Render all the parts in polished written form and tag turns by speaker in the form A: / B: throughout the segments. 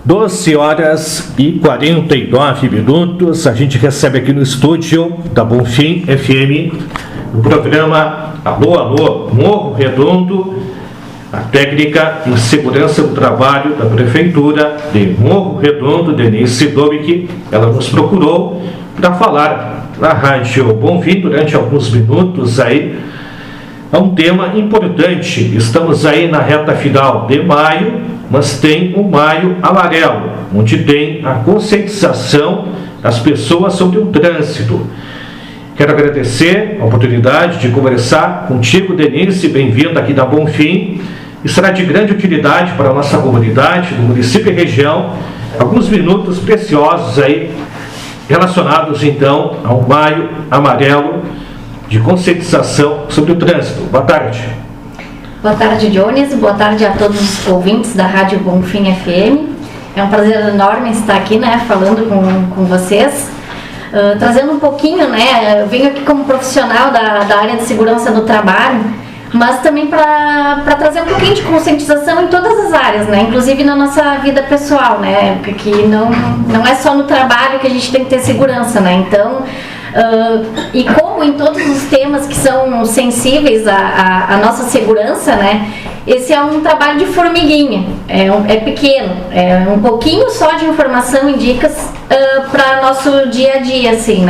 A: 12 horas e 49 minutos, a gente recebe aqui no estúdio da Bonfim FM o programa Alô, Alô, Morro Redondo, a técnica em segurança do trabalho da Prefeitura de Morro Redondo, Denise Domick. Ela nos procurou para falar na Rádio Bonfim durante alguns minutos aí. É um tema importante. Estamos aí na reta final de maio, mas tem o Maio Amarelo, onde tem a conscientização das pessoas sobre o trânsito. Quero agradecer a oportunidade de conversar contigo, Denise, bem-vinda aqui da Bonfim. E será de grande utilidade para a nossa comunidade, do município e região, alguns minutos preciosos aí, relacionados então ao Maio Amarelo, de conscientização sobre o trânsito. Boa tarde.
B: Boa tarde, Jones. Boa tarde a todos os ouvintes da Rádio Bonfim FM. É um prazer enorme estar aqui, falando com vocês. Trazendo um pouquinho, eu venho aqui como profissional da área de segurança do trabalho, mas também para trazer um pouquinho de conscientização em todas as áreas, inclusive na nossa vida pessoal, porque não é só no trabalho que a gente tem que ter segurança, então... e como em todos os temas que são sensíveis à nossa segurança, esse é um trabalho de formiguinha, é pequeno, é um pouquinho só de informação e dicas para nosso dia a dia, assim,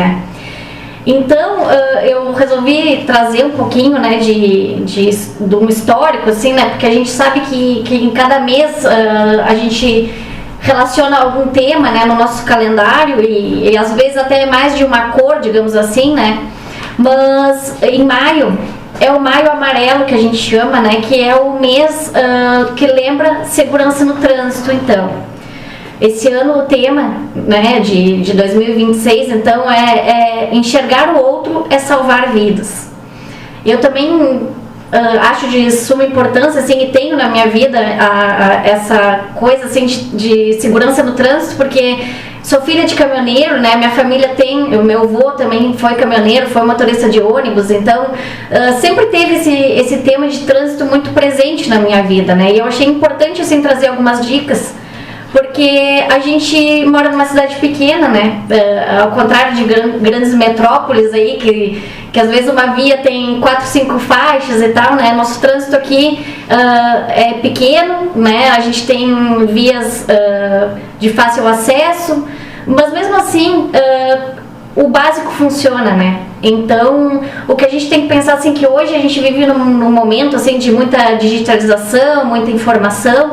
B: Então, eu resolvi trazer um pouquinho, de um histórico, assim, porque a gente sabe que em cada mês a gente relaciona algum tema, no nosso calendário e às vezes até mais de uma cor, digamos assim, Mas em maio é o Maio Amarelo que a gente chama, que é o mês que lembra segurança no trânsito. Então, esse ano o tema, de 2026, então é enxergar o outro é salvar vidas. Eu também acho de suma importância, assim, e tenho na minha vida essa coisa, assim, de segurança no trânsito, porque sou filha de caminhoneiro, minha família tem, o meu avô também foi caminhoneiro, foi motorista de ônibus, então sempre teve esse tema de trânsito muito presente na minha vida, e eu achei importante, assim, trazer algumas dicas, porque a gente mora numa cidade pequena, ao contrário de grandes metrópoles aí, que às vezes uma via tem 4, 5 faixas e tal, Nosso trânsito aqui é pequeno, A gente tem vias de fácil acesso, mas mesmo assim o básico funciona, Então, o que a gente tem que pensar, assim, que hoje a gente vive num momento, assim, de muita digitalização, muita informação,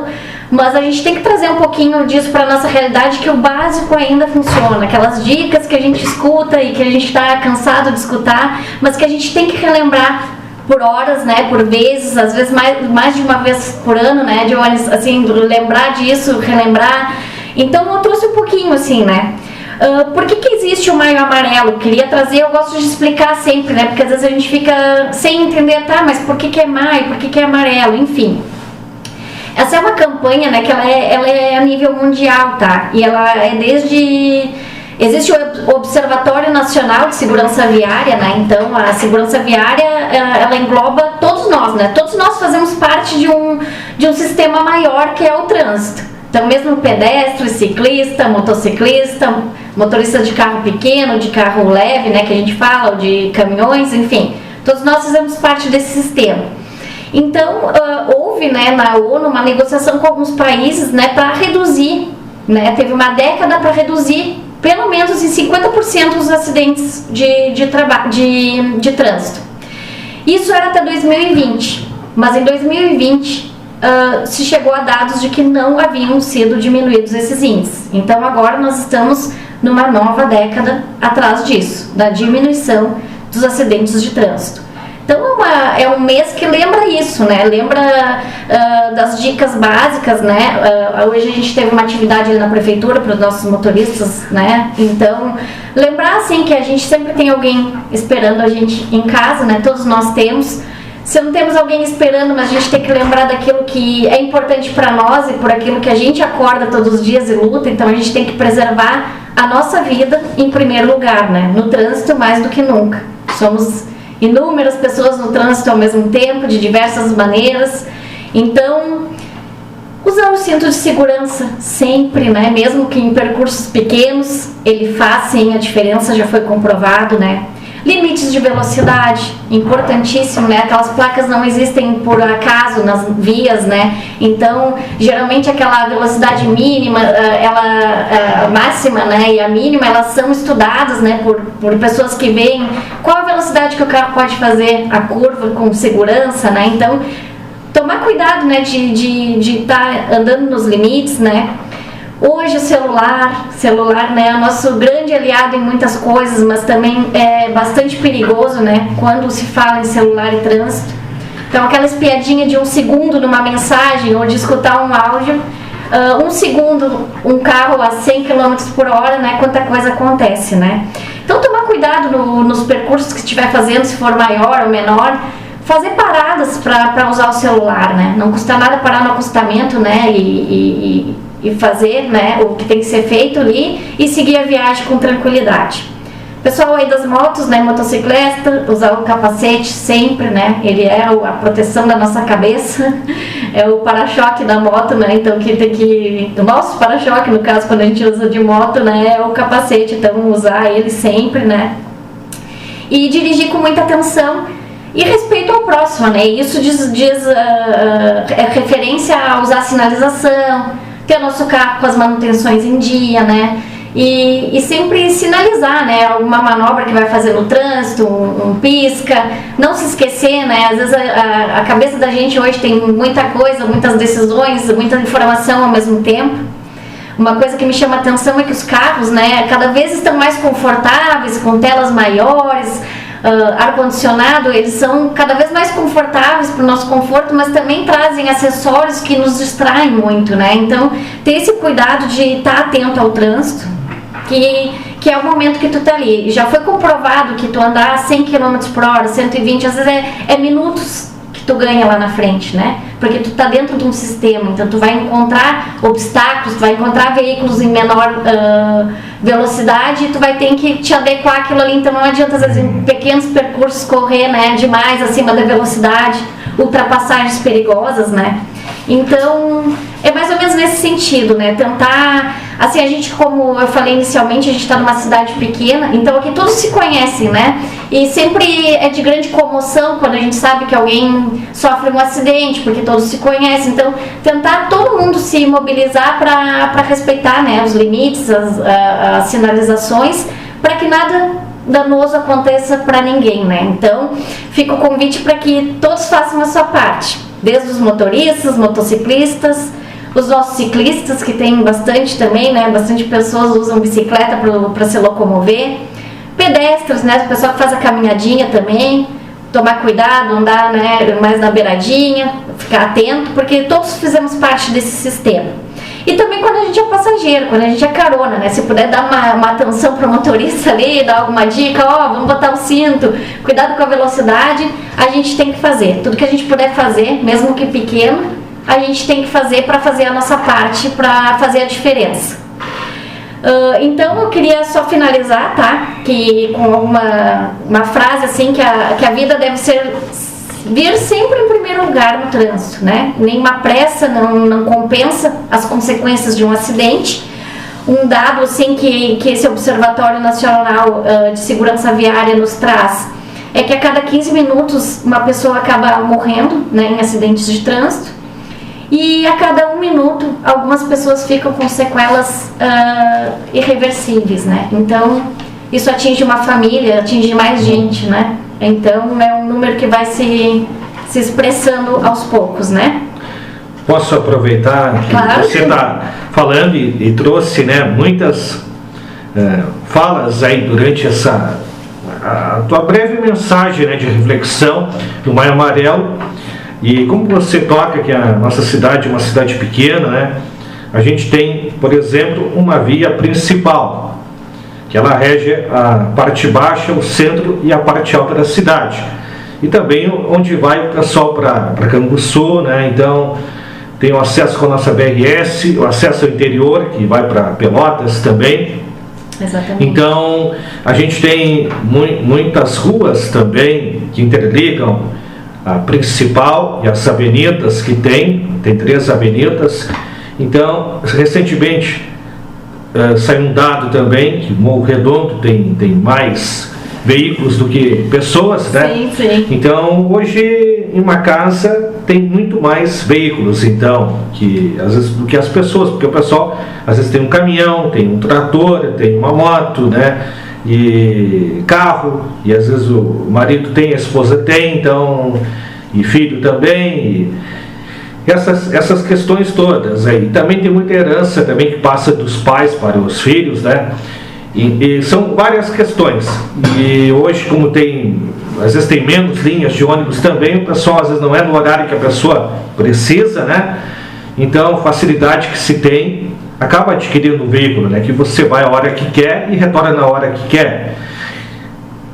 B: mas a gente tem que trazer um pouquinho disso para a nossa realidade, que o básico ainda funciona. Aquelas dicas que a gente escuta e que a gente está cansado de escutar, mas que a gente tem que relembrar por horas, por vezes, às vezes mais de uma vez por ano, de assim, lembrar disso, relembrar. Então eu trouxe um pouquinho, assim, por que existe o Maio Amarelo? Queria trazer, eu gosto de explicar sempre, porque às vezes a gente fica sem entender, mas por que é maio, por que é amarelo, enfim. Essa é uma campanha, que ela é a nível mundial, E ela é existe o Observatório Nacional de Segurança Viária, Então, a segurança viária, ela engloba todos nós, Todos nós fazemos parte de um sistema maior que é o trânsito. Então, mesmo pedestre, ciclista, motociclista, motorista de carro pequeno, de carro leve, que a gente fala, ou de caminhões, enfim. Todos nós fazemos parte desse sistema. Então, houve, na ONU uma negociação com alguns países, para reduzir, teve uma década para reduzir pelo menos em 50% os acidentes de trânsito. Isso era até 2020, mas em 2020 se chegou a dados de que não haviam sido diminuídos esses índices. Então, agora nós estamos numa nova década atrás disso, da diminuição dos acidentes de trânsito. Então é um mês que lembra isso, lembra das dicas básicas, hoje a gente teve uma atividade ali na prefeitura para os nossos motoristas, então lembrar, assim, que a gente sempre tem alguém esperando a gente em casa, todos nós temos. Se não temos alguém esperando, mas a gente tem que lembrar daquilo que é importante para nós e por aquilo que a gente acorda todos os dias e luta, então a gente tem que preservar a nossa vida em primeiro lugar, no trânsito mais do que nunca. Somos inúmeras pessoas no trânsito ao mesmo tempo, de diversas maneiras. Então, Usar o cinto de segurança sempre, né? Mesmo que em percursos pequenos, ele faz sim a diferença, já foi comprovado, né? Limites de velocidade, importantíssimo, né? Aquelas placas não existem por acaso nas vias, né? Então, geralmente aquela velocidade mínima, ela máxima, né? E a mínima, elas são estudadas, né? Por pessoas que veem qual a velocidade que o carro pode fazer a curva com segurança, né? Então, tomar cuidado, né? De estar andando nos limites, né? Hoje o celular, né, é o nosso grande aliado em muitas coisas, mas também é bastante perigoso, né, quando se fala em celular e trânsito. Então, aquela espiadinha de 1 segundo numa mensagem ou de escutar um áudio, 1 segundo, um carro a 100 km por hora, né, quanta coisa acontece, né. Então, tomar cuidado nos percursos que estiver fazendo, se for maior ou menor, fazer paradas para usar o celular, né, não custa nada parar no acostamento, né, e fazer, né, o que tem que ser feito ali e seguir a viagem com tranquilidade. Pessoal aí das motos, né, motocicleta, usar o capacete sempre, né, ele é a proteção da nossa cabeça, é o para-choque da moto, né, então o nosso para-choque, no caso, quando a gente usa de moto, né, é o capacete, então usar ele sempre, né, e dirigir com muita atenção e respeito ao próximo, né, isso é referência a usar sinalização, ter o nosso carro com as manutenções em dia, né? E sempre sinalizar, né? Alguma manobra que vai fazer no trânsito, um pisca, não se esquecer, né? Às vezes a cabeça da gente hoje tem muita coisa, muitas decisões, muita informação ao mesmo tempo. Uma coisa que me chama a atenção é que os carros, né? Cada vez estão mais confortáveis, com telas maiores, ar-condicionado, eles são cada vez mais confortáveis para o nosso conforto, mas também trazem acessórios que nos distraem muito, né? Então, ter esse cuidado de estar atento ao trânsito, que é o momento que tu tá ali. Já foi comprovado que tu andar a 100 km por hora, 120, às vezes é minutos que tu ganha lá na frente, né? Porque tu tá dentro de um sistema, então tu vai encontrar obstáculos, tu vai encontrar veículos em menor velocidade e tu vai ter que te adequar àquilo ali, então não adianta às vezes em pequenos percursos correr, né, demais acima da velocidade, ultrapassagens perigosas, né? Então, é mais ou menos nesse sentido, né? Tentar, assim, a gente, como eu falei inicialmente, a gente está numa cidade pequena, então aqui todos se conhecem, né? E sempre é de grande comoção quando a gente sabe que alguém sofre um acidente, porque todos se conhecem. Então, tentar todo mundo se mobilizar para respeitar, né, os limites, as sinalizações, para que nada danoso aconteça para ninguém, né? Então, fica o convite para que todos façam a sua parte, desde os motoristas, motociclistas, os nossos ciclistas, que tem bastante também, né? Bastante pessoas usam bicicleta para se locomover, pedestres, né? O pessoal que faz a caminhadinha também, tomar cuidado, andar, né, mais na beiradinha, ficar atento, porque todos fizemos parte desse sistema. E também quando a gente é passageiro, quando a gente é carona, né? Se puder dar uma atenção para o motorista ali, dar alguma dica, vamos botar o cinto, cuidado com a velocidade, a gente tem que fazer. Tudo que a gente puder fazer, mesmo que pequeno, a gente tem que fazer para fazer a nossa parte, para fazer a diferença. Então eu queria só finalizar, tá? Que com uma frase assim, que a vida deve vir sempre em primeiro lugar no trânsito, né? Nenhuma pressa não compensa as consequências de um acidente. Um dado assim que esse Observatório Nacional de Segurança Viária nos traz é que a cada 15 minutos uma pessoa acaba morrendo, né, em acidentes de trânsito, e a cada 1 minuto algumas pessoas ficam com sequelas irreversíveis, né? Então isso atinge uma família, atinge mais gente, né? Então é um número que vai se expressando aos poucos, né?
A: Posso aproveitar que
B: claro.
A: Você está falando e trouxe, né, muitas falas aí durante a tua breve mensagem, né, de reflexão do Maio Amarelo. E como você toca que a nossa cidade é uma cidade pequena, né, a gente tem, por exemplo, uma via principal, que ela rege a parte baixa, o centro e a parte alta da cidade. E também onde vai o pessoal para Canguçu, né? Então tem o acesso com a nossa BRS, o acesso ao interior, que vai para Pelotas também.
B: Exatamente.
A: Então a gente tem muitas ruas também que interligam a principal e as avenidas que tem 3 avenidas. Então, recentemente saiu um dado também que Morro Redondo tem mais veículos do que pessoas, né?
B: Sim, sim.
A: Então, hoje, em uma casa, tem muito mais veículos, então, às vezes, do que as pessoas, porque o pessoal, às vezes, tem um caminhão, tem um trator, tem uma moto, né? E carro, e às vezes o marido tem, a esposa tem, então, e filho também, essas questões todas aí. Também tem muita herança também que passa dos pais para os filhos, né? E são várias questões. E hoje, como às vezes tem menos linhas de ônibus também, o pessoal às vezes não é no horário que a pessoa precisa, né? Então, facilidade que se tem, acaba adquirindo um veículo, né? Que você vai a hora que quer e retorna na hora que quer.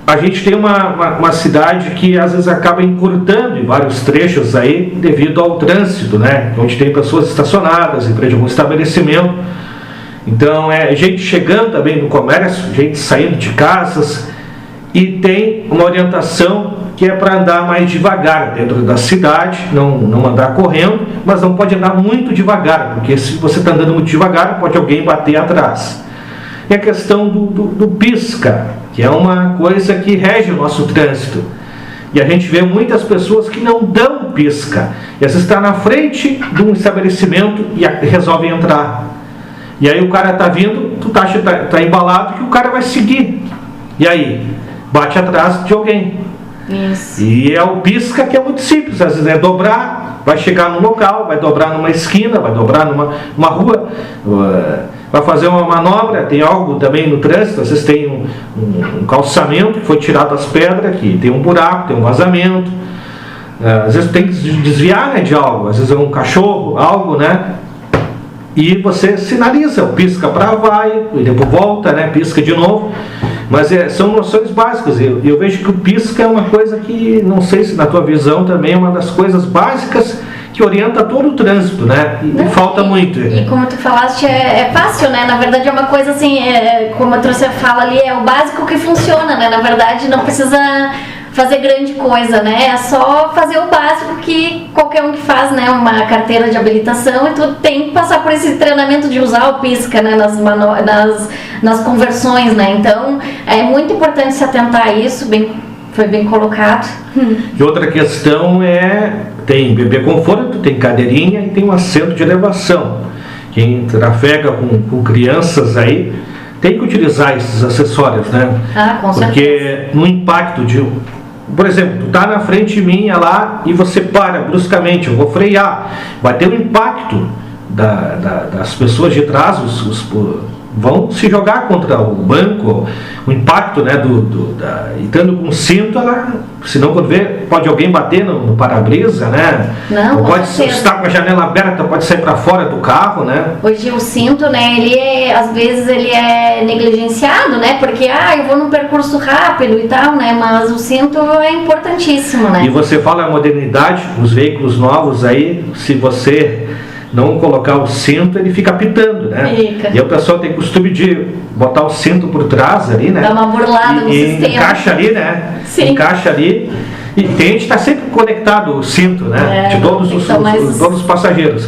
A: A gente tem uma cidade que às vezes acaba encurtando em vários trechos aí devido ao trânsito, né? Onde tem pessoas estacionadas em frente a algum estabelecimento. Então, gente chegando também no comércio, gente saindo de casas, e tem uma orientação que é para andar mais devagar dentro da cidade, não andar correndo, mas não pode andar muito devagar, porque se você está andando muito devagar, pode alguém bater atrás. E a questão do pisca, que é uma coisa que rege o nosso trânsito. E a gente vê muitas pessoas que não dão pisca, e às vezes está na frente de um estabelecimento e resolvem entrar. E aí o cara está vindo, tu tá embalado que o cara vai seguir. E aí? Bate atrás de alguém.
B: Isso.
A: E é o pisca que é muito simples. Às vezes é dobrar, vai chegar num local, vai dobrar numa esquina, vai dobrar numa rua, vai fazer uma manobra. Tem algo também no trânsito, às vezes tem um calçamento que foi tirado as pedras, que tem um buraco, tem um vazamento. Às vezes tem que desviar, né, de algo. Às vezes é um cachorro, algo, né? E você sinaliza, pisca para vai, e depois volta, né, pisca de novo. Mas são noções básicas. Eu vejo que o pisca é uma coisa que, não sei se na tua visão também é uma das coisas básicas que orienta todo o trânsito, né? E falta muito.
B: E como tu falaste, é fácil, né? Na verdade é uma coisa assim, como a Trouxa fala ali, é o básico que funciona, né? Na verdade não precisa fazer grande coisa, né? É só fazer o básico que qualquer um que faz, né? Uma carteira de habilitação, e tu tem que passar por esse treinamento de usar o pisca, né? Nas conversões, né? Então é muito importante se atentar a isso, foi bem colocado.
A: E outra questão tem bebê conforto, tem cadeirinha e tem um assento de elevação. Quem trafega com crianças aí tem que utilizar esses acessórios, né?
B: Com certeza.
A: Porque no impacto por exemplo, tu tá na frente de mim lá e você para bruscamente, eu vou frear, vai ter um impacto das pessoas de trás, vão se jogar contra o banco, o impacto, né, estando com cinto, senão quando vê, pode alguém bater no para-brisa, né?
B: Não,
A: ou pode estar com a janela aberta, pode sair para fora do carro, né?
B: Hoje o cinto, né, às vezes ele é negligenciado, né, porque eu vou num percurso rápido e tal, né, mas o cinto é importantíssimo, né?
A: E você fala a modernidade, os veículos novos aí, se você não colocar o cinto, ele fica apitando, né?
B: Fica.
A: E o pessoal tem costume de botar o cinto por trás ali, né?
B: Dá uma burlada no sistema.
A: Encaixa ali, né?
B: Sim.
A: Encaixa ali. E tente estar sempre conectado o cinto, né? De todos os passageiros.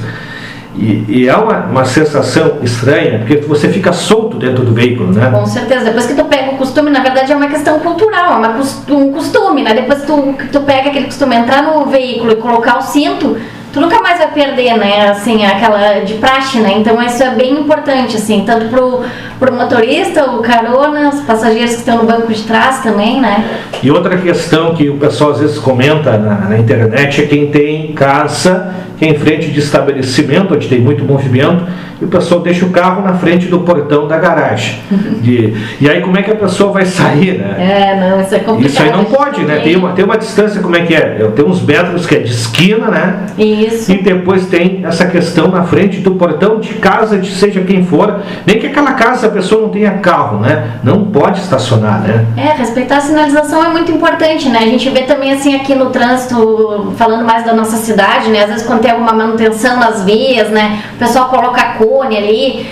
A: E é uma sensação estranha, porque você fica solto dentro do veículo, né?
B: Com certeza. Depois que tu pega o costume, na verdade é uma questão cultural, um costume, né? Depois que tu pega aquele costume, entrar no veículo e colocar o cinto, tu nunca mais vai perder, né, assim, aquela de praxe, né, então isso é bem importante, assim, tanto pro motorista, o carona, os passageiros que estão no banco de trás também, né.
A: E outra questão que o pessoal às vezes comenta na internet é quem tem casa, que é em frente de estabelecimento, onde tem muito movimento, e o pessoal deixa o carro na frente do portão da garagem. E aí como é que a pessoa vai sair, né?
B: Não, isso é complicado.
A: Isso aí não pode, né? Tem uma distância, como é que é? Tem uns metros que é de esquina, né?
B: Isso.
A: E depois tem essa questão na frente do portão de casa, de seja quem for, nem que aquela casa a pessoa não tenha carro, né? Não pode estacionar, né?
B: Respeitar a sinalização é muito importante, né? A gente vê também assim aqui no trânsito, falando mais da nossa cidade, né? Às vezes quando tem alguma manutenção nas vias, né? O pessoal coloca cone ali,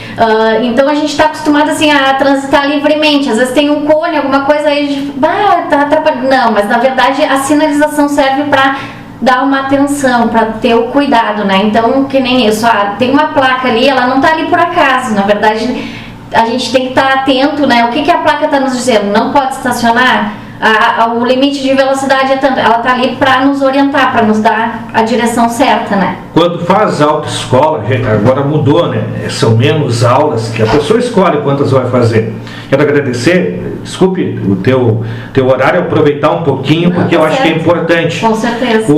B: então a gente está acostumado assim a transitar livremente. Às vezes tem um cone, alguma coisa aí, tá atrapalhando. Não, mas na verdade a sinalização serve para dar uma atenção, para ter o cuidado, né? Então, que nem isso, tem uma placa ali, ela não está ali por acaso, na verdade, a gente tem que estar atento, né? O que a placa está nos dizendo? Não pode estacionar? O limite de velocidade é tanto, ela está ali para nos orientar, para nos dar a direção certa, né?
A: Quando faz autoescola, agora mudou, né? São menos aulas que a pessoa escolhe quantas vai fazer. Quero agradecer, desculpe o teu horário, aproveitar um pouquinho, porque eu acho que é importante.
B: Com certeza.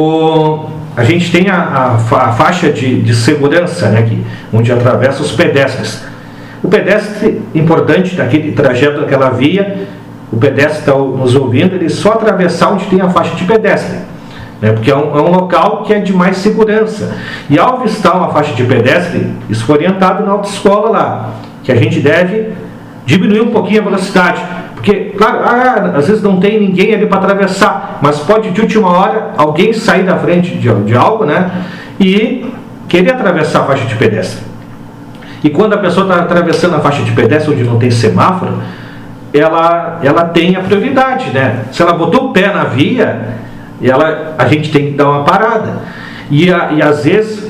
A: A gente tem a faixa de segurança, né? Onde atravessa os pedestres. O pedestre, importante naquele trajeto daquela via, o pedestre está nos ouvindo, ele só atravessar onde tem a faixa de pedestre, né? Porque é um local que é de mais segurança. E ao avistar uma faixa de pedestre, isso foi orientado na autoescola lá, que a gente deve diminuir um pouquinho a velocidade. Porque, claro, às vezes não tem ninguém ali para atravessar, mas pode de última hora alguém sair da frente de algo, né? E querer atravessar a faixa de pedestre. E quando a pessoa está atravessando a faixa de pedestre onde não tem semáforo, ela tem a prioridade, né? Se ela botou o pé na via, a gente tem que dar uma parada. E às vezes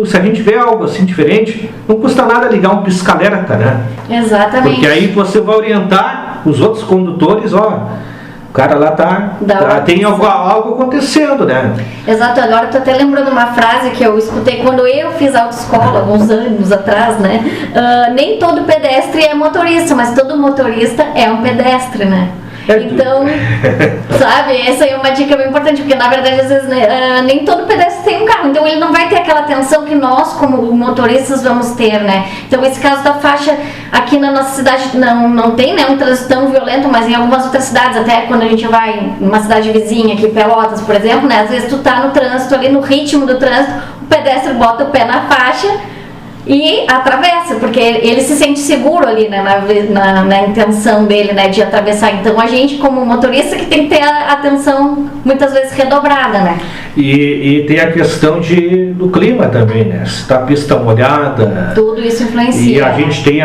A: se a gente vê algo assim diferente, não custa nada ligar um pisca-alerta, né?
B: Exatamente.
A: Porque aí você vai orientar os outros condutores, o cara lá tem algo acontecendo, né?
B: Exato, agora eu tô até lembrando uma frase que eu escutei quando eu fiz autoescola, alguns anos atrás, né? Nem todo pedestre é motorista, mas todo motorista é um pedestre, né? Então, sabe, essa é uma dica bem importante, porque na verdade às vezes nem todo pedestre tem um carro, então ele não vai ter aquela atenção que nós como motoristas vamos ter, né? Então esse caso da faixa aqui na nossa cidade não tem, né, um trânsito tão violento, mas em algumas outras cidades, até quando a gente vai em uma cidade vizinha, aqui Pelotas, por exemplo, né, às vezes tu tá no trânsito ali, no ritmo do trânsito, o pedestre bota o pé na faixa e atravessa, porque ele se sente seguro ali, né, na intenção dele, né, de atravessar. Então a gente como motorista que tem que ter a atenção muitas vezes redobrada, né.
A: E tem a questão do clima também, né, se está a pista molhada,
B: tudo isso influencia.
A: E a gente tem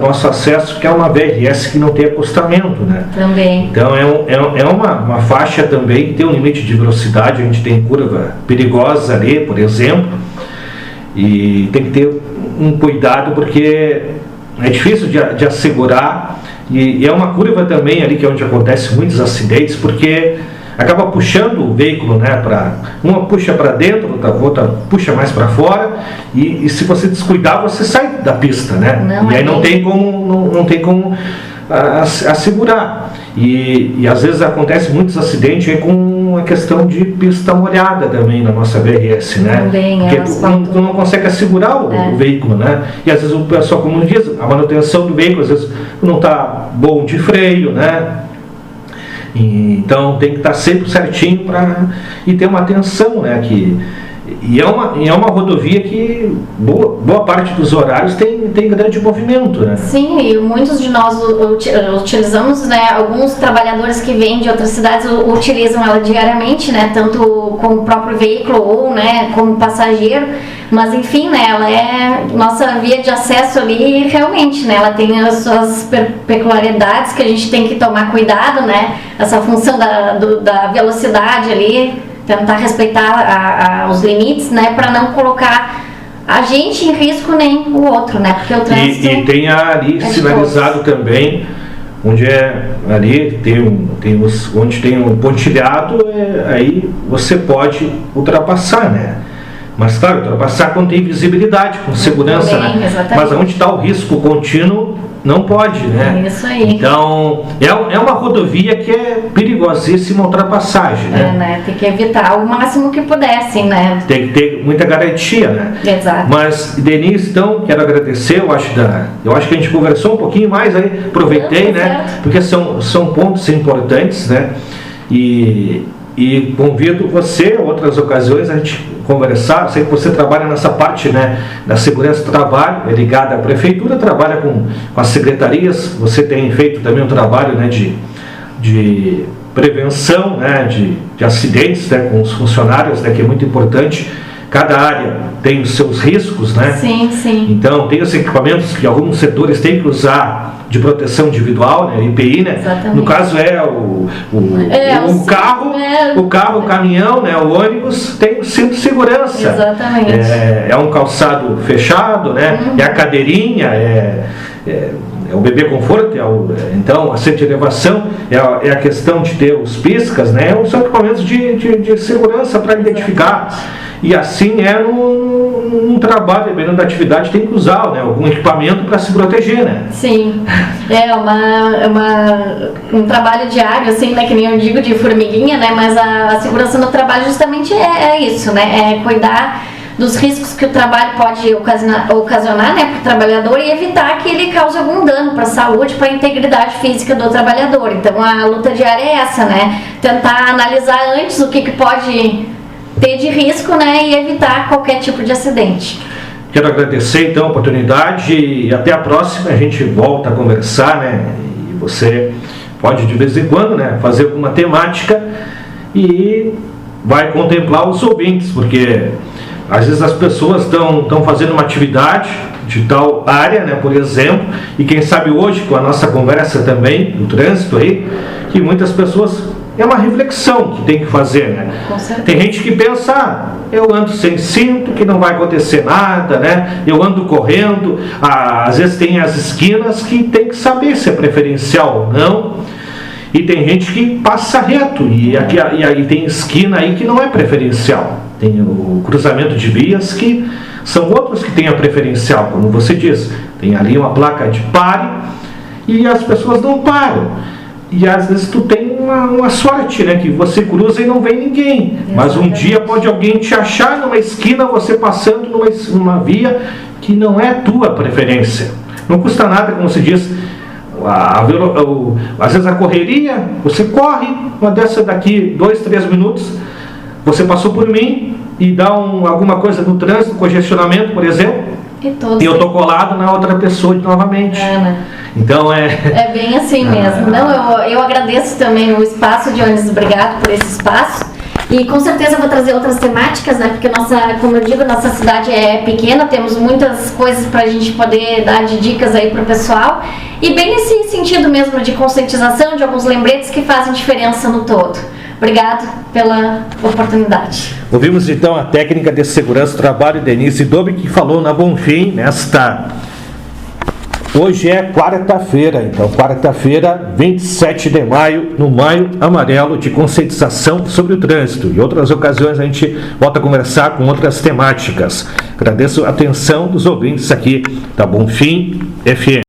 A: nosso acesso, que é uma VRS que não tem acostamento, né.
B: Também.
A: Então é uma faixa também que tem um limite de velocidade, a gente tem curva perigosa ali, por exemplo. E tem que ter um cuidado, porque é difícil de assegurar, e é uma curva também ali que é onde acontecem muitos acidentes, porque acaba puxando o veículo, né, uma puxa para dentro, outra puxa mais para fora, e se você descuidar, você sai da pista, né? E aí não tem como assegurar. E às vezes acontece muitos acidentes aí com a questão de pista molhada também na nossa VRS, né?
B: Também,
A: porque tu não consegue assegurar o veículo, né? E às vezes o pessoal, como diz, a manutenção do veículo às vezes não está bom de freio, né? Então tem que estar sempre certinho e ter uma atenção, né? E é uma rodovia que boa parte dos horários tem grande movimento, né?
B: Sim, e muitos de nós utilizamos, né? Alguns trabalhadores que vêm de outras cidades utilizam ela diariamente, né? Tanto com o próprio veículo ou, né, como passageiro. Mas enfim, né? Ela é nossa via de acesso ali e realmente, né? Ela tem as suas peculiaridades que a gente tem que tomar cuidado, né? Essa função da velocidade ali, tentar respeitar os limites, né, para não colocar a gente em risco nem o outro, né, porque o trânsito
A: e tem ali sinalizado também, onde ali onde tem um pontilhado, aí você pode ultrapassar, né, mas claro, ultrapassar quando tem visibilidade, com segurança, também, né, exatamente. Mas onde está o risco contínuo, não pode, né?
B: É isso aí.
A: Então, é uma rodovia que é perigosíssima ultrapassagem, né?
B: Tem que evitar o máximo que pudessem, né?
A: Tem que ter muita garantia, né?
B: Exato.
A: Mas, Denise, então, quero agradecer, eu acho que a gente conversou um pouquinho mais aí, aproveitei, né? Certo. Porque são pontos importantes, né? E convido você, outras ocasiões, a gente conversar. Sei que você trabalha nessa parte, né, da segurança do trabalho, é ligada à prefeitura, trabalha com as secretarias, você tem feito também um trabalho, né, de prevenção, né, de acidentes, né, com os funcionários, né, que é muito importante. cada área tem os seus riscos, né?
B: Sim, sim.
A: Então, tem os equipamentos que alguns setores têm que usar de proteção individual, né? IPI, né?
B: Exatamente.
A: No caso o carro, o caminhão, né? O ônibus tem o cinto de segurança.
B: Exatamente.
A: É um calçado fechado, né? É a cadeirinha, é o bebê conforto, então a centro de elevação, é a questão de ter os piscas, né? São equipamentos de segurança para identificar. E assim num trabalho, dependendo da atividade, tem que usar, né, algum equipamento para se proteger, né?
B: Sim, um trabalho diário, assim, né, que nem eu digo, de formiguinha, né, mas a segurança no trabalho justamente é isso, né, é cuidar dos riscos que o trabalho pode ocasionar, né, para o trabalhador e evitar que ele cause algum dano para a saúde, para a integridade física do trabalhador. Então a luta diária é essa, né, tentar analisar antes o que pode ter de risco, né, e evitar qualquer tipo de acidente.
A: Quero agradecer então a oportunidade e até a próxima. A gente volta a conversar, né, e você pode de vez em quando, né, fazer alguma temática e vai contemplar os ouvintes, porque às vezes as pessoas estão fazendo uma atividade de tal área, né, por exemplo, e quem sabe hoje com a nossa conversa também, do trânsito aí, que muitas pessoas é uma reflexão que tem que fazer, né? Tem gente que pensa, eu ando sem cinto, que não vai acontecer nada, né? Eu ando correndo, às vezes tem as esquinas que tem que saber se é preferencial ou não, e tem gente que passa reto, e aí tem esquina aí que não é preferencial, tem o cruzamento de vias que são outros que têm a preferencial, como você diz, tem ali uma placa de pare, e as pessoas não param. E às vezes tu tem uma sorte, né? Que você cruza e não vem ninguém. Mas um dia pode alguém te achar numa esquina, você passando numa via que não é tua preferência. Não custa nada, como se diz, às vezes a correria, você corre, uma dessa daqui 2, 3 minutos, você passou por mim e dá alguma coisa no trânsito, congestionamento, por exemplo, e eu tô colado na outra pessoa novamente.
B: Né?
A: Então
B: é bem assim mesmo. Não, eu agradeço também o espaço, Dionísio, obrigado por esse espaço. E com certeza eu vou trazer outras temáticas, né? Porque como eu digo, nossa cidade é pequena, temos muitas coisas para a gente poder dar de dicas aí para o pessoal. E bem nesse sentido mesmo de conscientização, de alguns lembretes que fazem diferença no todo. Obrigado pela oportunidade.
A: Ouvimos então a técnica de segurança do trabalho, Denise Dobe, que falou na Bonfim Hoje é quarta-feira, então quarta-feira, 27 de maio, no Maio Amarelo de conscientização sobre o trânsito. Em outras ocasiões a gente volta a conversar com outras temáticas. Agradeço a atenção dos ouvintes aqui da Bonfim FM.